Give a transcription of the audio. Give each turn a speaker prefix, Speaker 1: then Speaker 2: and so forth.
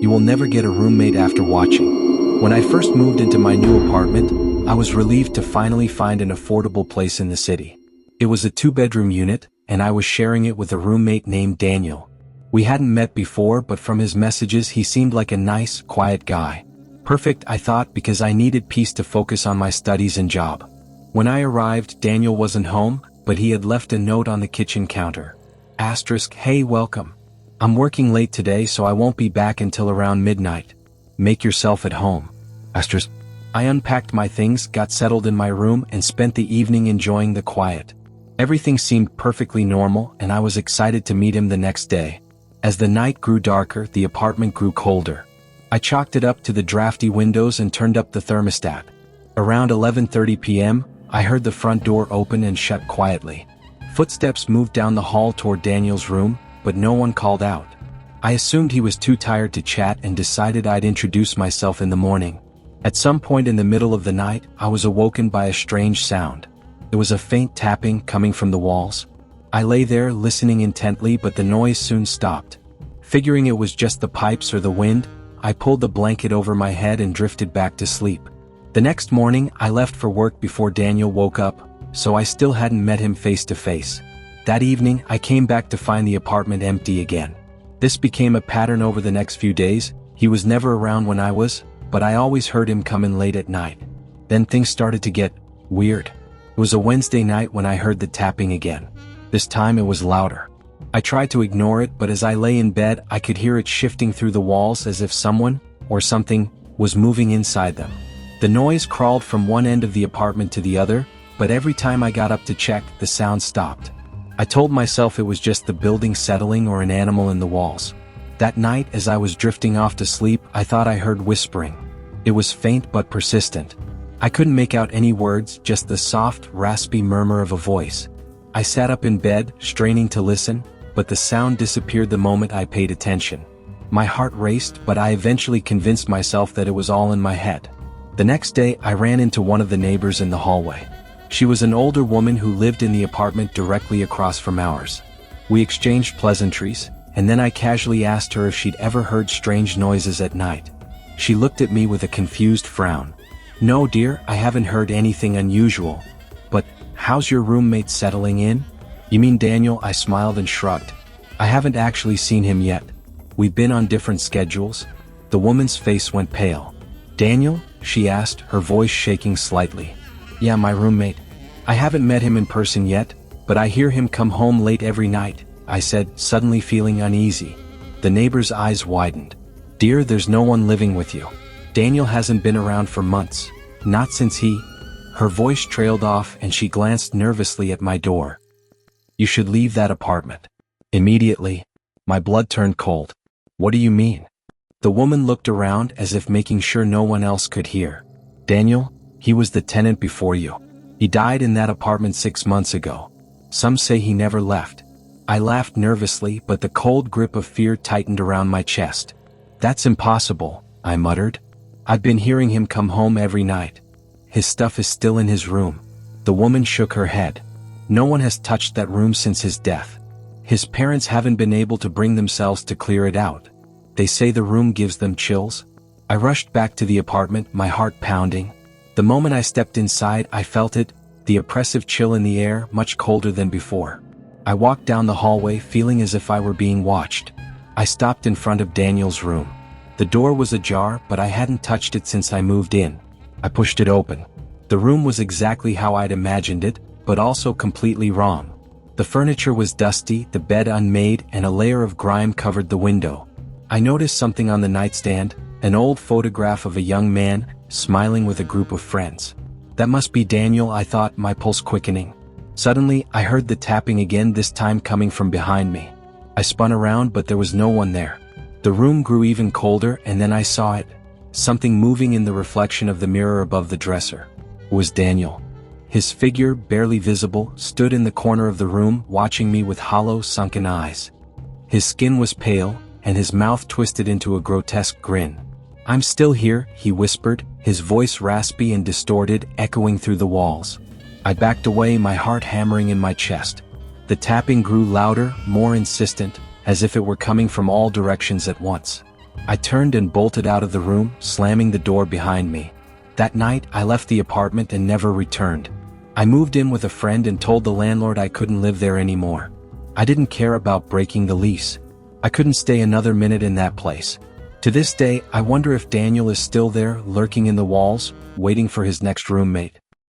Speaker 1: You will never get a roommate after watching. When I first moved into my new apartment, I was relieved to finally find an affordable place in the city. It was a 2-bedroom unit, and I was sharing it with a roommate named Daniel. We hadn't met before, but from his messages he seemed like a nice, quiet guy. Perfect, I thought, because I needed peace to focus on my studies and job. When I arrived, Daniel wasn't home, but he had left a note on the kitchen counter. Hey, welcome. I'm working late today, so I won't be back until around midnight. Make yourself at home. I unpacked my things, got settled in my room, and spent the evening enjoying the quiet. Everything seemed perfectly normal, and I was excited to meet him the next day. As the night grew darker, the apartment grew colder. I chalked it up to the drafty windows and turned up the thermostat. Around 11:30 p.m., I heard the front door open and shut quietly. Footsteps moved down the hall toward Daniel's room, but no one called out. I assumed he was too tired to chat and decided I'd introduce myself in the morning. At some point in the middle of the night, I was awoken by a strange sound. There was a faint tapping coming from the walls. I lay there listening intently, but the noise soon stopped. Figuring it was just the pipes or the wind, I pulled the blanket over my head and drifted back to sleep. The next morning, I left for work before Daniel woke up, so I still hadn't met him face to face. That evening, I came back to find the apartment empty again. This became a pattern over the next few days. He was never around when I was, but I always heard him come in late at night. Then things started to get weird. It was a Wednesday night when I heard the tapping again. This time it was louder. I tried to ignore it, but as I lay in bed, I could hear it shifting through the walls as if someone, or something, was moving inside them. The noise crawled from one end of the apartment to the other, but every time I got up to check, the sound stopped. I told myself it was just the building settling or an animal in the walls. That night, as I was drifting off to sleep, I thought I heard whispering. It was faint but persistent. I couldn't make out any words, just the soft, raspy murmur of a voice. I sat up in bed, straining to listen, but the sound disappeared the moment I paid attention. My heart raced, but I eventually convinced myself that it was all in my head. The next day, I ran into one of the neighbors in the hallway. She was an older woman who lived in the apartment directly across from ours. We exchanged pleasantries, and then I casually asked her if she'd ever heard strange noises at night. She looked at me with a confused frown. No, dear, I haven't heard anything unusual. But, how's your roommate settling in? You mean Daniel? I smiled and shrugged. I haven't actually seen him yet. We've been on different schedules. The woman's face went pale. Daniel? She asked, her voice shaking slightly. Yeah, my roommate. I haven't met him in person yet, but I hear him come home late every night, I said, suddenly feeling uneasy. The neighbor's eyes widened. Dear, there's no one living with you. Daniel hasn't been around for months. Not since he... Her voice trailed off and she glanced nervously at my door. You should leave that apartment. Immediately. My blood turned cold. What do you mean? The woman looked around as if making sure no one else could hear. Daniel, he was the tenant before you. He died in that apartment 6 months ago. Some say he never left. I laughed nervously, but the cold grip of fear tightened around my chest. That's impossible, I muttered. I've been hearing him come home every night. His stuff is still in his room. The woman shook her head. No one has touched that room since his death. His parents haven't been able to bring themselves to clear it out. They say the room gives them chills. I rushed back to the apartment, my heart pounding. The moment I stepped inside, I felt it, the oppressive chill in the air, much colder than before. I walked down the hallway, feeling as if I were being watched. I stopped in front of Daniel's room. The door was ajar, but I hadn't touched it since I moved in. I pushed it open. The room was exactly how I'd imagined it, but also completely wrong. The furniture was dusty, the bed unmade, and a layer of grime covered the window. I noticed something on the nightstand, an old photograph of a young man, smiling with a group of friends. That must be Daniel, I thought, my pulse quickening. Suddenly, I heard the tapping again, this time coming from behind me. I spun around, but there was no one there. The room grew even colder, and then I saw it. Something moving in the reflection of the mirror above the dresser. It was Daniel. His figure, barely visible, stood in the corner of the room, watching me with hollow, sunken eyes. His skin was pale, and his mouth twisted into a grotesque grin. I'm still here, he whispered, his voice raspy and distorted, echoing through the walls. I backed away, my heart hammering in my chest. The tapping grew louder, more insistent, as if it were coming from all directions at once. I turned and bolted out of the room, slamming the door behind me. That night, I left the apartment and never returned. I moved in with a friend and told the landlord I couldn't live there anymore. I didn't care about breaking the lease. I couldn't stay another minute in that place. To this day, I wonder if Daniel is still there, lurking in the walls, waiting for his next roommate.